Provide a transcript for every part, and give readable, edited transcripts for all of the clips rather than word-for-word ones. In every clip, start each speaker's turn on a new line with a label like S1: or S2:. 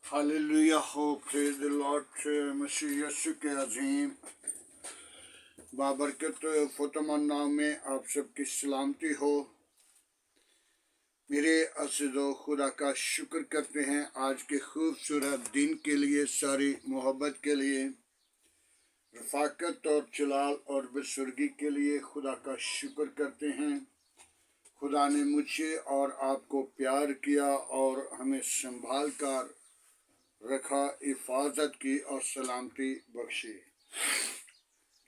S1: Hallelujah हो, praise the Lord. मसीह यीशु के अजीम बाबरकत फतमान नाम में आप सबकी सलामती हो। मेरे अज़ीज़ों, खुदा का शुक्र करते हैं आज के खूबसूरत दिन के लिए, सारी मोहब्बत के लिए, रफ़ाकत और जलाल और बुज़ुर्गी के लिए खुदा का शुक्र करते हैं। खुदा ने मुझे और आपको प्यार किया और हमें संभाल कर रखा, हिफाजत की और सलामती बख्शी।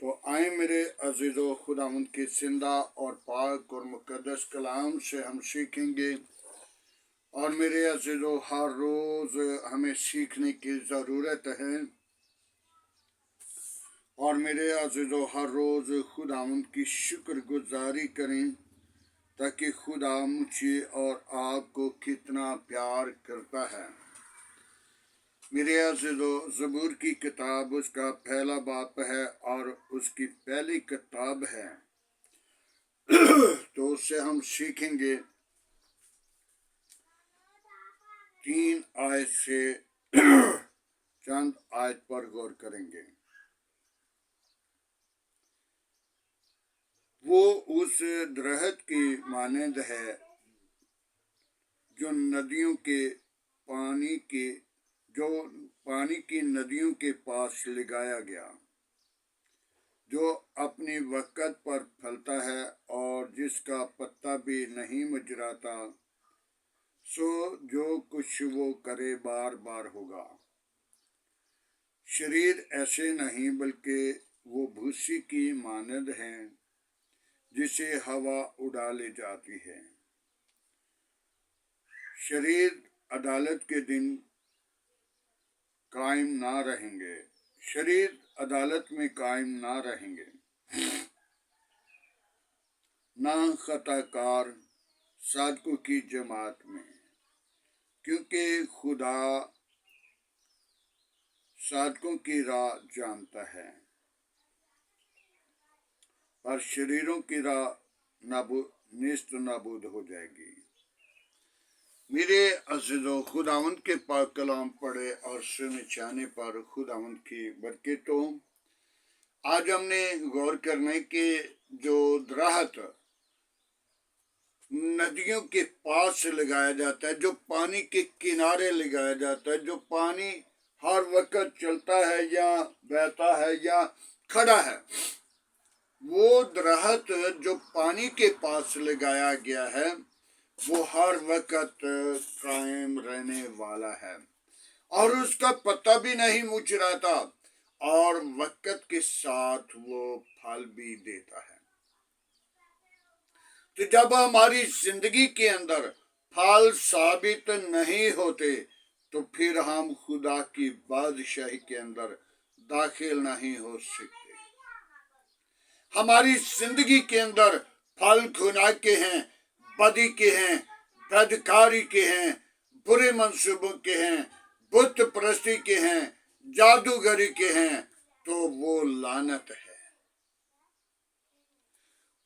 S1: तो आए मेरे अजीज़ों, खुदावंद की जिंदा और पाक और मुकद्दस कलाम से हम सीखेंगे। और मेरे अजीज़ों, हर रोज़ हमें सीखने की ज़रूरत है। और मेरे अजीज़ों, हर रोज़ खुदावंद की शुक्रगुजारी करें, ताकि खुदा मुझे और आपको कितना प्यार करता है। मेरे अज़ीज़ों, ज़बूर की किताब उसका पहला बाप है और उसकी पहली किताब है। तो उससे हम सीखेंगे 3 आयत से चंद आयत पर गौर करेंगे। वो उस दरख्त की मानंद है जो पानी की नदियों के पास लगाया गया, जो अपने वक़्त पर फलता है और जिसका पत्ता भी नहीं मुरझाता। सो जो कुछ वो करे बार बार होगा। शरीर ऐसे नहीं, बल्कि वो भूसी की मानद है जिसे हवा उड़ा ले जाती है। शरीर अदालत के दिन कायम ना रहेंगे, शरीर अदालत में कायम ना रहेंगे, ना खताकार साधकों की जमात में, क्योंकि खुदा साधकों की राह जानता है, पर शरीरों की राह नेस्त नाबूद हो जाएगी। मेरे अज़ीज़ों, खुदावंद के पाक कलाम पढ़े और सुने जाने पर खुदावंद की बरकत हो। आज हमने गौर करने के जो दरख्त नदियों के पास लगाया जाता है, जो पानी के किनारे लगाया जाता है, जो पानी हर वक्त चलता है या बहता है या खड़ा है, वो दरख्त जो पानी के पास लगाया गया है वो हर वक्त कायम रहने वाला है और उसका पत्ता भी नहीं मुरझाता और वक्त के साथ वो फल भी देता है। तो जब हमारी जिंदगी के अंदर फल साबित नहीं होते, तो फिर हम खुदा की बादशाही के अंदर दाखिल नहीं हो सकते। हमारी जिंदगी के अंदर फल गुनाह के हैं, बदी के हैं, बदकारी के हैं, बुरे मंसूबों के हैं, बुत परस्ती के हैं, जादूगरी के हैं, तो वो लानत है।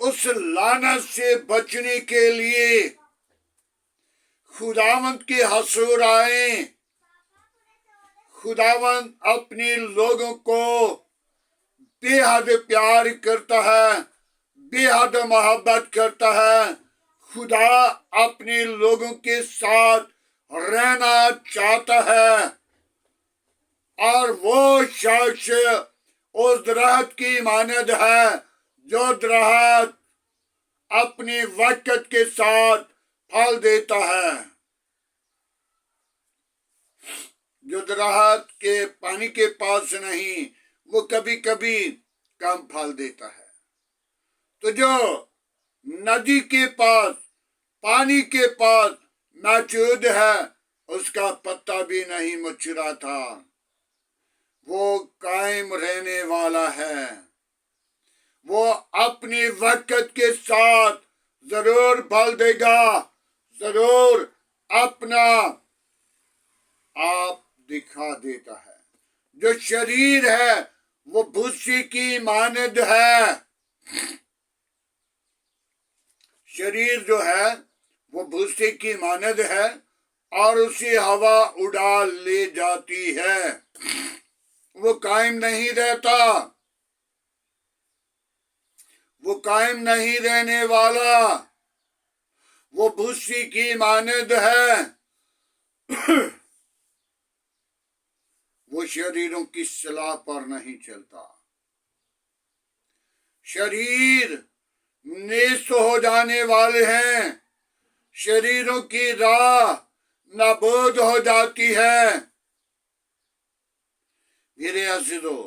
S1: उस लानत से बचने के लिए खुदावंद के हसूर आए। खुदावंद अपने लोगों को बेहद प्यार करता है, बेहद मोहब्बत करता है। खुदा अपने लोगों के साथ रहना चाहता है और वो शख्स उस दरख्त की मानद है जो दरख्त अपने वक्त के साथ फल देता है, जो दरख्त के पानी के पास नहीं, वो कभी कभी कम फल देता है। तो जो नदी के पास, पानी के पास मौजूद है, उसका पत्ता भी नहीं मुरझाता, वो कायम रहने वाला है। वो अपने वक्त के साथ जरूर फल देगा, जरूर अपना आप दिखा देता है। जो शरीर है वो भूसी की मानद है। शरीर जो है वो भूसी की मानद है और उसी हवा उड़ा ले जाती है। वो कायम नहीं रहता, वो कायम नहीं रहने वाला, वो भूसी की मानद है। वो शरीरों की सलाह पर नहीं चलता। शरीर नेस्त हो जाने वाले हैं, शरीरों की राह नाबूद हो जाती है। मेरे अज़ीज़ों,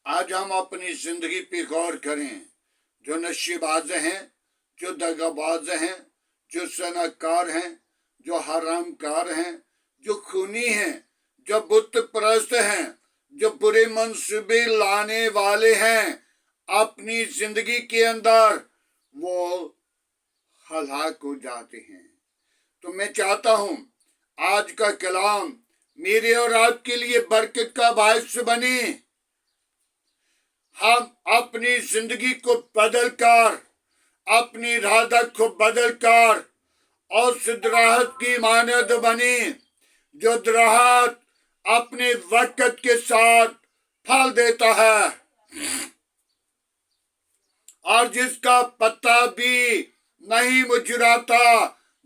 S1: आज हम अपनी जिंदगी पे गौर करें। जो नशेबाज हैं, जो दगाबाज हैं, जो सनाकार हैं, जो हरामकार हैं, जो खूनी हैं, जो बुत परस्त हैं, जो बुरे मंसूबे लाने वाले हैं अपनी जिंदगी के अंदर, वो हलाक हो जाते हैं। तो मैं चाहता हूं आज का कलाम मेरे और आपके लिए बरकत का बायस बने। हम अपनी जिंदगी को बदलकर, अपनी इरादा को बदलकर और दरख्त की मानद बने, जो दरख्त अपने वक्त के साथ फल देता है और जिसका पत्ता भी नहीं मुरझाता,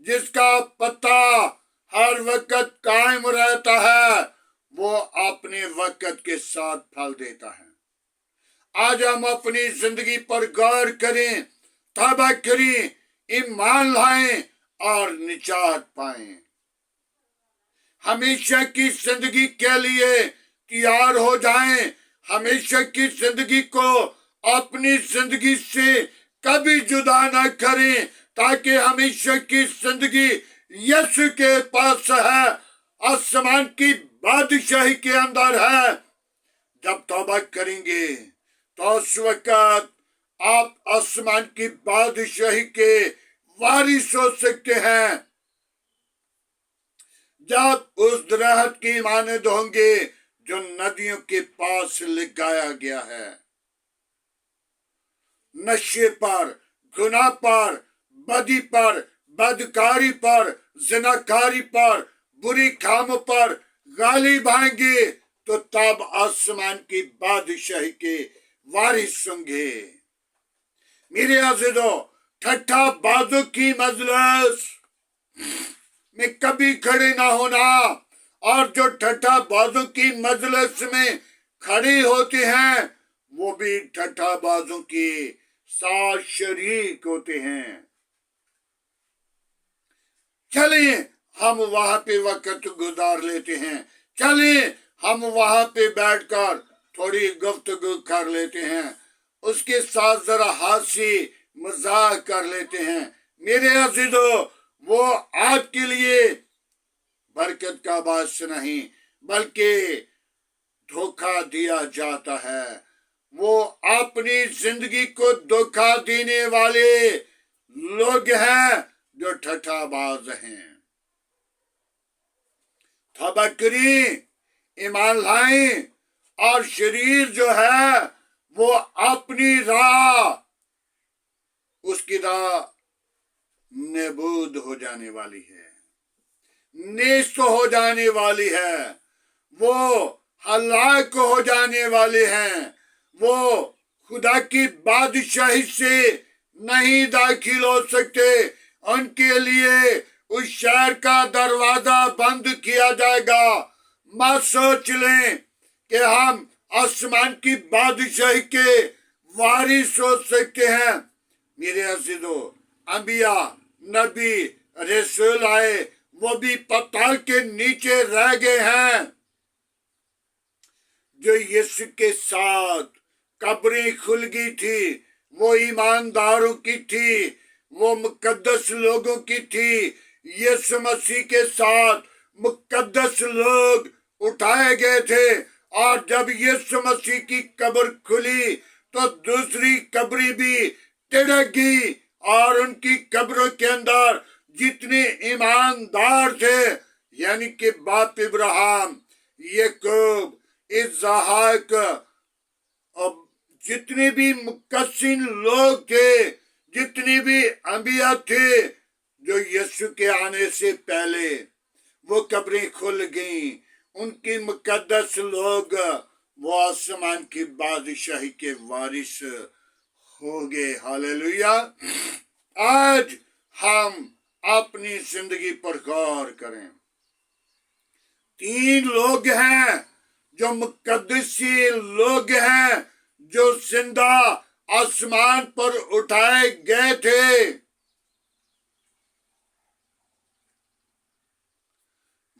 S1: जिसका पत्ता हर वक्त कायम रहता है, वो अपने वक्त के साथ फल देता है। आज हम अपनी जिंदगी पर गौर करें, तौबा करें, ईमान लाएं और निजात पाएं। हमेशा की जिंदगी के लिए तैयार हो जाएं। हमेशा की जिंदगी को अपनी जिंदगी से कभी जुदा न करें, ताकि हमेशा की जिंदगी यीशु के पास है, आसमान की बादशाही के अंदर है। जब तौबा करेंगे तो उस वक्त आप आसमान की बादशाही के वारिस हो सकते हैं। जब उस दरख्त की मानद होंगे जो नदियों के पास लगाया गया है। नशे पर, गुनाह पर, बदी पर, बदकारी पर, ज़िनाकारी पर, बुरी कामों पर गालिब आएंगे, तो तब आसमान की बादशाही के वारिस होंगे। मेरे अज़ीज़ों, ठट्ठा बाजों की मजलिस में कभी खड़े ना होना, और जो ठट्ठा बाजों की मजलिस में खड़े होते हैं वो भी ठट्ठा बाजों के साथ शरीक होते हैं। चलिए हम वहां पे वक्त गुजार लेते हैं, चलिए हम वहां पे बैठकर थोड़ी गुफ्तगू कर लेते हैं, उसके साथ जरा हंसी मजाक कर लेते हैं। मेरे अज़ीज़ों, वो आपके लिए बरकत का बायस नहीं बल्कि धोखा दिया जाता है। वो अपनी जिंदगी को धोखा देने वाले लोग हैं जो ठट्ठाबाज हैं। तौबा करें, ईमान लाएं, और शरीर जो है वो अपनी राह, उसकी राह नाबूद हो जाने वाली है, नेस्त हो जाने वाली है, वो हलाक हो जाने वाले हैं। वो खुदा की बादशाही से नहीं दाखिल हो सकते। उनके लिए उस शहर का दरवाजा बंद किया जाएगा। मत सोच लें कि हम आसमान की बादशाही के वारिस हो सकते हैं। मेरे अज़ीज़ों, अंबिया, नबी, रसूल आए, वो भी पताल के नीचे रह गए हैं। जो यीशु के साथ कब्रें खुल गई थी, वो ईमानदारों की थी, वो मुकद्दस लोगों की थी। यीशु मसीह के साथ मुकद्दस लोग उठाए गए थे, और जब यीशु मसीह की कब्र खुली तो दूसरी कब्रें भी तिड़क गई, और उनकी कब्रों के अंदर जितने ईमानदार थे, यानी कि बाप इब्राहिम, याकूब, इसहाक, और जितने भी मुकद्दसीन लोग थे, जितने भी अंबिया थे, जो यीशु के आने से पहले वो कब्रें खुल गईं, उनकी मुकद्दस लोग वो आसमान की बादशाही के वारिस हो गए। हालेलुया। आज हम अपनी जिंदगी पर गौर करें। 3 लोग हैं जो मुकद्दसी लोग हैं, जो जिंदा आसमान पर उठाए गए थे।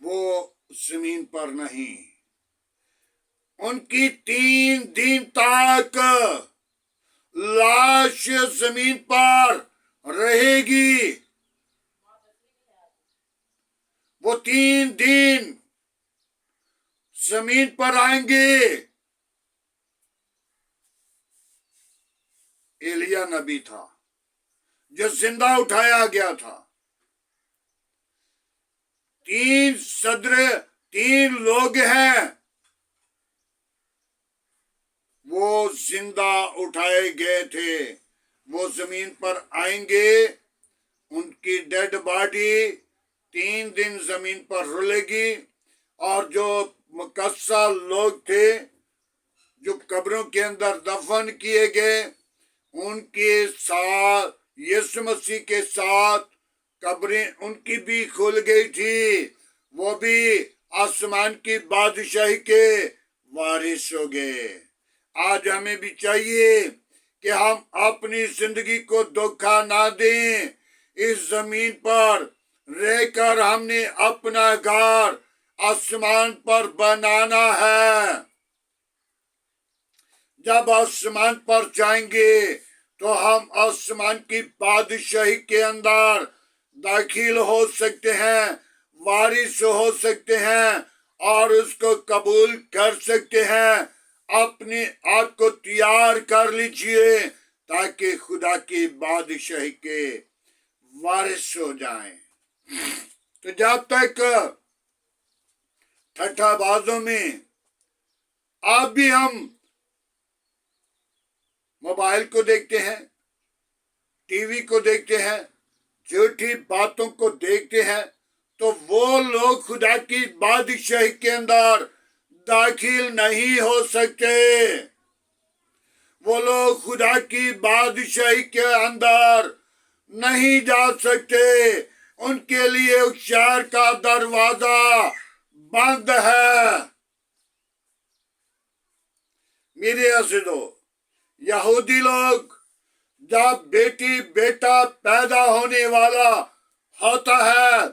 S1: वो जमीन पर नहीं, उनकी 3 दिन तक लाश जमीन पर रहेगी। वो 3 दिन जमीन पर आएंगे। एलिया नबी था जो जिंदा उठाया गया था। 3 लोग हैं, वो जिंदा उठाए गए थे। वो जमीन पर आएंगे, उनकी डेड बॉडी 3 दिन जमीन पर रुलेगी, और जो मुकद्दसा लोग थे जो कब्रों के अंदर दफन किए गए, उनके साथ यीशु मसीह के साथ कब्रें उनकी भी खुल गई थी। वो भी आसमान की बादशाही के वारिस हो गए। आज हमें भी चाहिए कि हम अपनी जिंदगी को धोखा ना दें। इस जमीन पर रहकर हमने अपना घर आसमान पर बनाना है। जब आसमान पर जाएंगे तो हम आसमान की बादशाही के अंदर दाखिल हो सकते हैं, वारिस हो सकते हैं, और उसको कबूल कर सकते हैं। अपने आप को तैयार कर लीजिए ताकि खुदा की बादशाही के वारिस हो जाएं। तो जब तक ठट्ठाबाजों में आप भी हम मोबाइल को देखते हैं, टीवी को देखते हैं, झूठी बातों को देखते हैं, तो वो लोग खुदा की बादशाही के अंदर दाखिल नहीं हो सकते। वो लोग खुदा की बादशाही के अंदर नहीं जा सकते। उनके लिए उस शहर का दरवाजा बंद है। मेरे अज़ीज़ों, यहूदी लोग जब बेटी बेटा पैदा होने वाला होता है,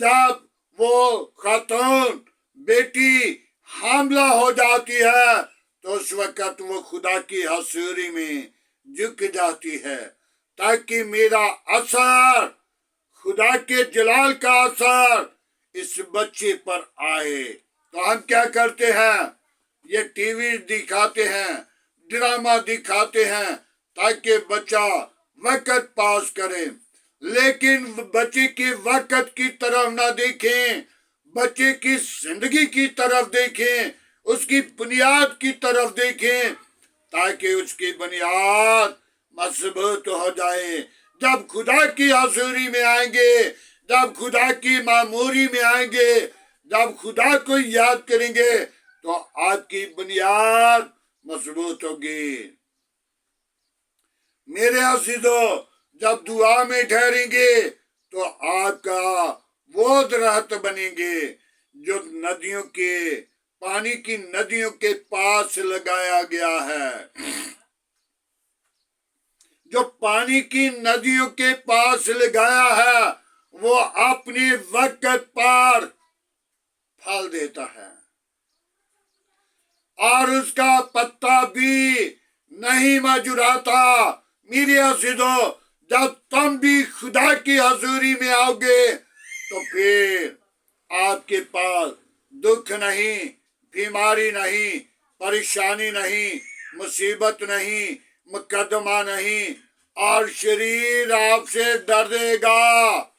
S1: जब वो खातून बेटी हामला हो जाती है, तो उस वक्त वो खुदा की हजूरी में झुक जाती है ताकि मेरा असर, खुदा के जलाल का असर इस बच्चे पर आए। तो हम क्या करते हैं? ये टीवी दिखाते हैं, ड्रामा दिखाते हैं ताकि बच्चा वक्त पास करे, लेकिन बच्चे के वक्त की तरफ ना देखें, बच्चे की जिंदगी की तरफ देखें, उसकी बुनियाद की तरफ देखें ताकि उसकी बुनियाद मजबूत हो जाए। जब खुदा की हजूरी में आएंगे, जब खुदा की मामूरी में आएंगे, जब खुदा को याद करेंगे, तो आपकी बुनियाद मजबूत होगी। मेरे अज़ीज़ों, जब दुआ में ठहरेंगे तो आपका वो दरख्त बनेंगे जो नदियों के, पानी की नदियों के पास लगाया गया है, जो पानी की नदियों के पास लगाया है, वो अपने वक्त पर फल देता है और उसका पत्ता भी नहीं मुरझाता। मेरे अज़ीज़ों, जब तुम भी खुदा की हजूरी में आओगे तो फिर आपके पास दुख नहीं, बीमारी नहीं, परेशानी नहीं, मुसीबत नहीं, मुकदमा नहीं, और शरीर आपसे डरेगा।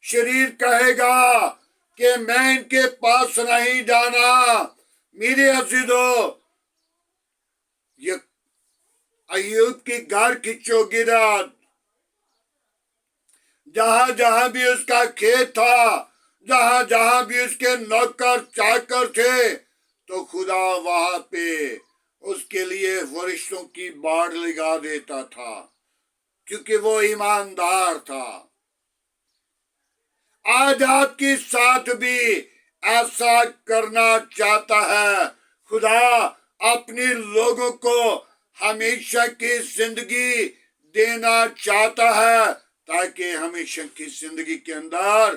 S1: शरीर कहेगा कि मैं इनके पास नहीं जाना। मेरे अज़ीज़ों, ये अय्यूब की घर की चौकीदार जहां जहां भी उसका खेत था, जहां जहां भी उसके नौकर चाकर थे, तो खुदा वहां पे उसके लिए फरिश्तों की बाढ़ लगा देता था, क्योंकि वो ईमानदार था। आज आपके साथ भी ऐसा करना चाहता है। खुदा अपने लोगों को हमेशा की जिंदगी देना चाहता है, ताकि हमेशा की जिंदगी के अंदर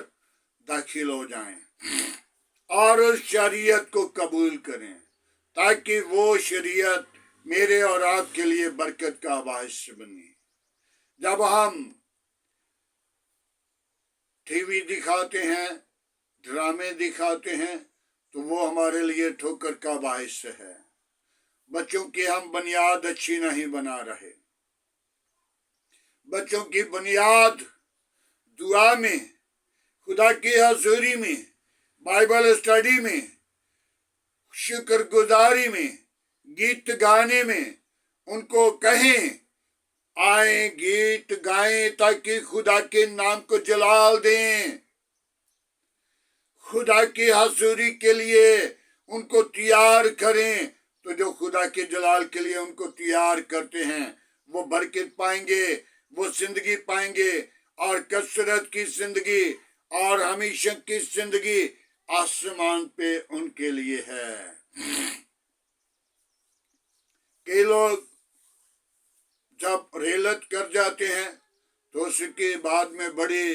S1: दाखिल हो जाएं और उस शरीयत को कबूल करें, ताकि वो शरीयत मेरे और आपके लिए बरकत का बायस बने। जब हम टीवी दिखाते हैं, ड्रामे दिखाते हैं, तो वो हमारे लिए ठोकर का बायस है। बच्चों की हम बुनियाद अच्छी नहीं बना रहे। बच्चों की बुनियाद दुआ में, खुदा की हजूरी में, बाइबल स्टडी में, शुक्रगुजारी में, गीत गाने में उनको कहें आए गीत गाएं, ताकि खुदा के नाम को जलाल दें। खुदा की हजूरी के लिए उनको तैयार करें, तो जो खुदा के जलाल के लिए उनको तैयार करते हैं वो बरकत पाएंगे, वो जिंदगी पाएंगे, और कसरत की जिंदगी और हमेशा की जिंदगी आसमान पे उनके लिए है। कई लोग जब रेलत कर जाते हैं तो उसके बाद में बड़े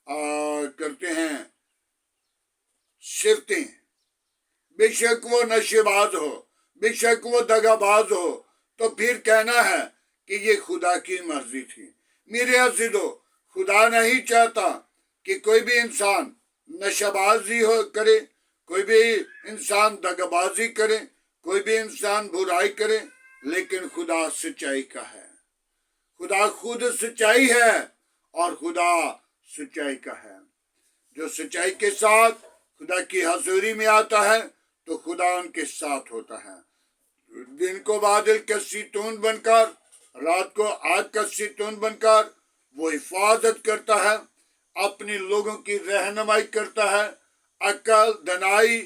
S1: करते हैं सिफतें। बेशक वो नशेबाज हो, बेशक वो दगाबाज हो, तो फिर कहना है कि ये खुदा की मर्जी थी। मेरे अज़ीज़ों, खुदा नहीं चाहता कि कोई भी इंसान नशाबाजी हो करे, कोई भी इंसान दगाबाजी करे, कोई भी इंसान बुराई करे, लेकिन खुदा सच्चाई का है। खुदा खुद सच्चाई है और खुदा सच्चाई का है। जो सच्चाई के साथ खुदा की हजूरी में आता है तो खुदा उनके साथ होता है। दिन को बादल का सितून बनकर, रात को आग का सितून बनकर वो हिफाजत करता है, अपने लोगों की रहनुमाई करता है, अकल, दनाई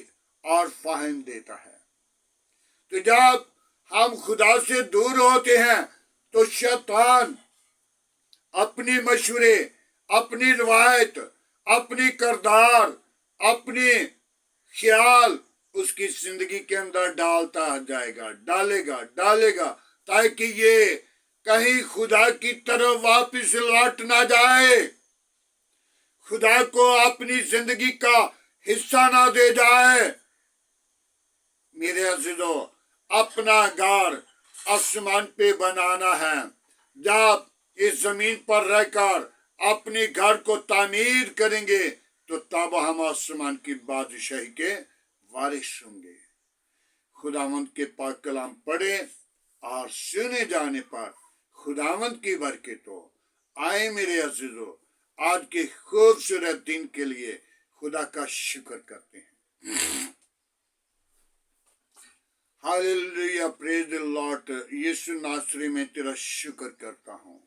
S1: और फाहिम देता है। तो जब हम खुदा से दूर होते हैं तो शैतान अपनी मशवरे, अपनी रवायत, अपनी करदार, अपने ख्याल उसकी जिंदगी के अंदर डालता जाएगा, डालेगा, ताकि ये कहीं खुदा की तरफ वापस लौट ना जाए, खुदा को अपनी जिंदगी का हिस्सा ना दे जाए। मेरे अज़ीज़ों, अपना घर आसमान पे बनाना है। जब इस जमीन पर रहकर अपने घर को तामीर करेंगे तो तब हम आसमान की बादशाही के वारिस होंगे। खुदावंद के पाक कलाम पढ़े और सुने जाने पर खुदावंद की बरकत हो। आए मेरे अज़ीज़ों, आज के खूबसूरत दिन के लिए खुदा का शुक्र करते हैं। Hallelujah, praise the Lord. Yeshu नासरी में तेरा शुक्र करता हूँ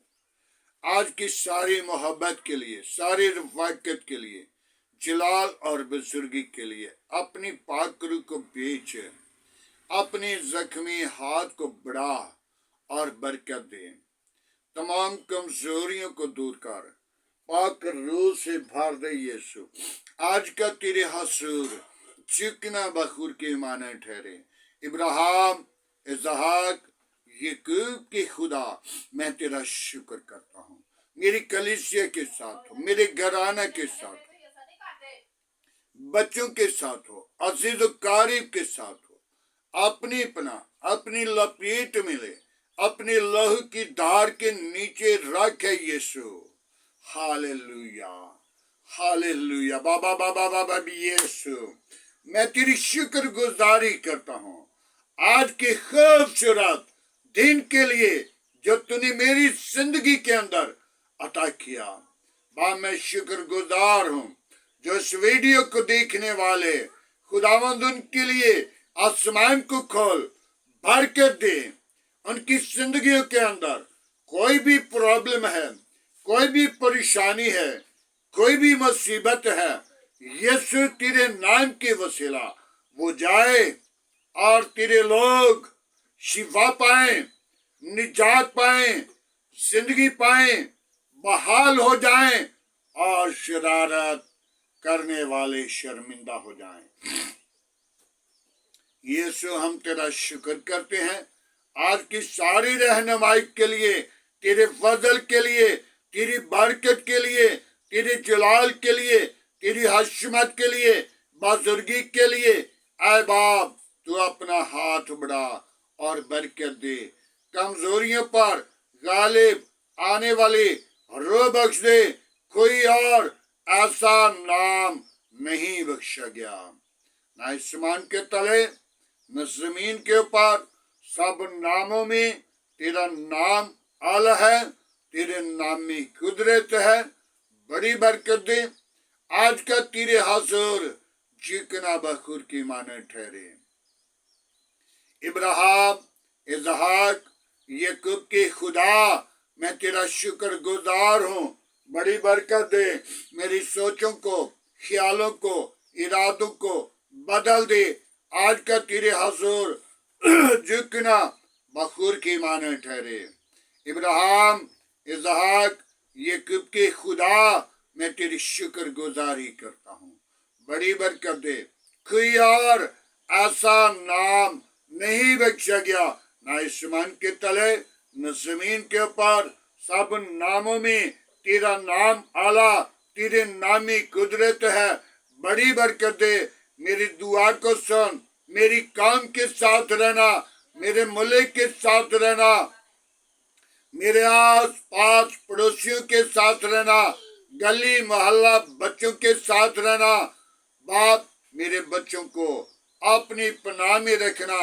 S1: आज की सारी मोहब्बत के लिए, सारी रफ़ाकत के लिए, जलाल और बुजुर्गी के लिए। अपनी पाक रूह को बेच, अपने जख्मी हाथ को बढ़ा और बरकत दे। तमाम कमजोरियों को दूर कर, पाक रूह से भर दे यीशु। आज का तेरे हसूर चिकना बखूर के माने ठहरे। इब्राहिम, इसहाक, याकूब के खुदा, मैं तेरा शुक्र करता हूँ। मेरी कलीसिया के साथ हो, मेरे घराना के साथ हो, बच्चों के साथ हो, अजीज कारीब के साथ हो। अपनी पनाह, अपनी लपेट में ले, अपने लहू की धार के नीचे रखे यीशु। Hallelujah, hallelujah. बाबा बाबा बाबा यीशु, मैं तेरी शुक्र गुजारी करता हूँ आज के खूबसूरत दिन के लिए जो तूने मेरी जिंदगी के अंदर अता किया। बा मैं शुक्र गुजार हूँ। जो इस वीडियो को देखने वाले, खुदावंद उनके लिए आसमान को खोल, बरकत दे। उनकी जिंदगियों के अंदर कोई भी प्रॉब्लम है, कोई भी परेशानी है, कोई भी मुसीबत है, यीशु तेरे नाम के वसीला वो जाए और तेरे लोग शिफा पाए, निजात पाए, जिंदगी पाए, बहाल हो जाएं और शरारत करने वाले शर्मिंदा हो जाएं। यीशु हम तेरा शुक्र करते हैं आज की सारी रहनुमाई के लिए, तेरे फजल के लिए, तेरी बरकत के लिए, तेरे जलाल के लिए, तेरी हशमत के लिए, बुजुर्गी के लिए। ऐ बाप तू अपना हाथ बढ़ा और बरकत दे, कमजोरियों पर गालिब आने वाली रो बख्श दे। कोई और ऐसा नाम नहीं बख्शा गया, न आसमान के तले न जमीन के ऊपर, सब नामों में तेरा नाम आला है, तेरे नाम में कुदरत है। बड़ी बरकत दे, आज का तेरे हुजूर चिकना बखूर की माने ठहरे। इब्राहिम, इसहाक, याकूब के खुदा मैं तेरा शुक्र गुजार हूँ। बड़ी बरकत दे, मेरी सोचों को, ख्यालों को, इरादों को बदल दे। आज का तेरे हुजूर झुकना बखूर की माने ठहरे। इब्राहिम, इसहाक, याकूब के खुदा मैं तेरी शुक्र गुजारी करता हूँ। बड़ी बरकत दे, कोई और ऐसा नाम नहीं बख्शा गया, न आसमान के तले न जमीन के ऊपर, सब नामों में तेरा नाम आला, तेरे नाम में कुदरत है। बड़ी बरकत दे, मेरी दुआ को सुन, मेरी काम के साथ रहना, मेरे मुल्क के साथ रहना, मेरे आस पास पड़ोसियों के साथ रहना, गली मोहल्ला बच्चों के साथ रहना। बाप मेरे बच्चों को अपनी पनाह में रखना,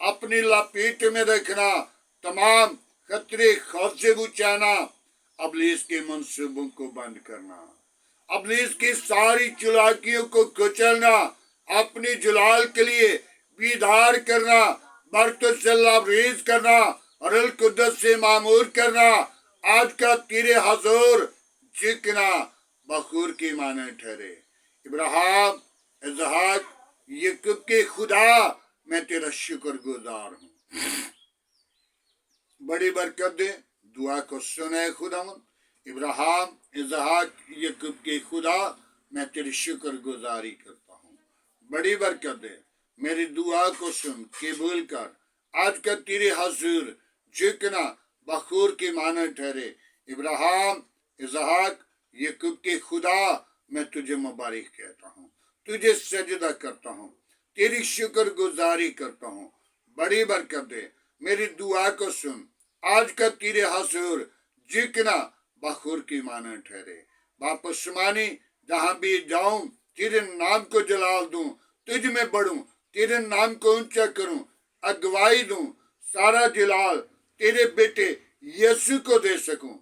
S1: अपनी लपेट में रखना, तमाम खतरे खौफ से बचाना, अबलीस के मंसूबों को बंद करना, अबलीस की सारी चालाकियों को कुचलना, अपने जलाल के लिए बीदार करना, बरकत से लबरेज करना और अल कुद्दस से मामूर करना। आज का तेरे हुजूर चिकना बखूर की माने ठहरे। इब्राहिम, इसहाक, याकूब के खुदा मैं तेरा शुक्र गुजार हूँ। बड़ी बरकत दे, दुआ को सुने खुदावन। इब्राहिम, इसहाक, याकूब के खुदा मैं तेरी शुक्र गुजारी करता हूँ। बड़ी बरकत दे, मेरी दुआ को सुन कबूल कर। आज का तेरे हुजूर झुकना बखूर के माने ठहरे। इब्राहिम, इसहाक, याकूब के खुदा मैं तुझे मुबारक कहता हूँ, तुझे सजदा करता हूँ, तेरी शुक्र गुजारी करता हूँ। बड़ी बरकत दे, मेरी दुआ को सुन। आज का तेरे हुजूर झुकना बखूर की माने ठहरे। वापस मानी जहां भी जाऊं तेरे नाम को जलाल दूं, तुझ में बढ़ूं, तेरे नाम को ऊंचा करूं, अगवाई दूं, सारा जलाल तेरे बेटे यीशु को दे सकूं।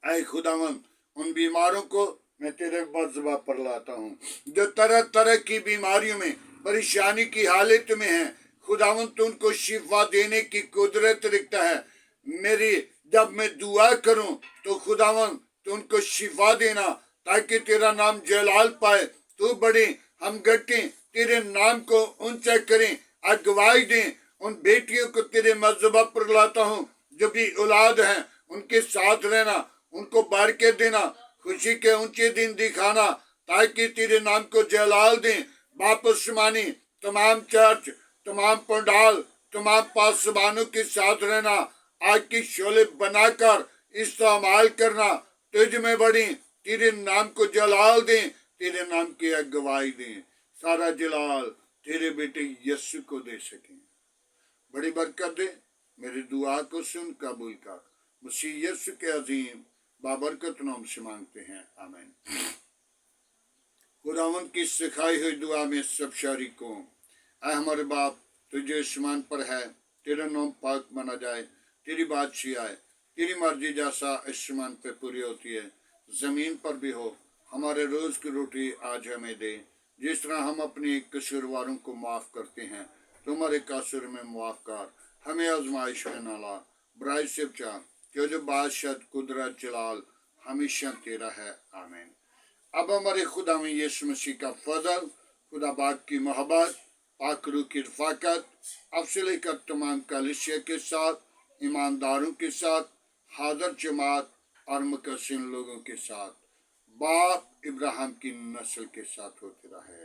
S1: ऐ खुदावन, उन बीमारों को मैं तेरे मज़बा पर लाता हूँ जो तरह तरह की बीमारियों में, परेशानी की हालत में है। खुदावन तू उनको शिफा देने की कुदरत रखता है। मेरी जब मैं दुआ करूं तो खुदावन तू उनको शिफा देना, ताकि तेरा नाम जलाल पाए। तू बड़े, हम घटे तेरे नाम को ऊंचा करें, अगवाई दें। उन बेटियों को तेरे मज़बा पर लाता हूँ जो भी औलाद हैं, उनके साथ रहना, उनको बरकत देना, खुशी के ऊंचे दिन दिखाना, ताकि तेरे नाम को जलाल दें। वापस मानी तमाम चर्च, तमाम पंडाल, तमाम पासबानों के साथ रहना, आग की शोले बनाकर इस्तेमाल करना, तुझ में बड़ी, तेरे नाम को जलाल दें, तेरे नाम की अगवाई दें। सारा जलाल तेरे बेटे यीशु को दे सकें। बड़ी बरकत दे, मेरी दुआ को सुन कबूल कर। मसीह यीशु के अजीम बाबरकत नाम से मांगते हैं, आमीन। खुदावंद की सिखाई हुई दुआ में सब शरीकों, ऐ हमारे बाप तुझे आसमान पर है, तेरा नाम पाक माना जाए, तेरी बादशाही आए, तेरी मर्जी जैसा आसमान पे पूरी होती है जमीन पर भी हो। हमारे रोज की रोटी आज हमें दे, जिस तरह हम अपने कसूरवारों को माफ करते हैं, तुम्हारे कसूर में माफ कर, हमें आजमाइश में न ला, बुराई से बचा, جو بادشاہ قدرت جلال ہمیشہ تیرا ہے، آمین۔ اب ہمارے خدا میں یسوع مسیح کا فضل، خدا باپ کی محبت، پاک روح کی رفاقت اب سے لے کر تمام کلیسیا کے ساتھ، ایمانداروں کے ساتھ، حاضر جماعت اور مقصر لوگوں کے ساتھ، باپ ابراہیم کی نسل کے ساتھ ہوتے رہے۔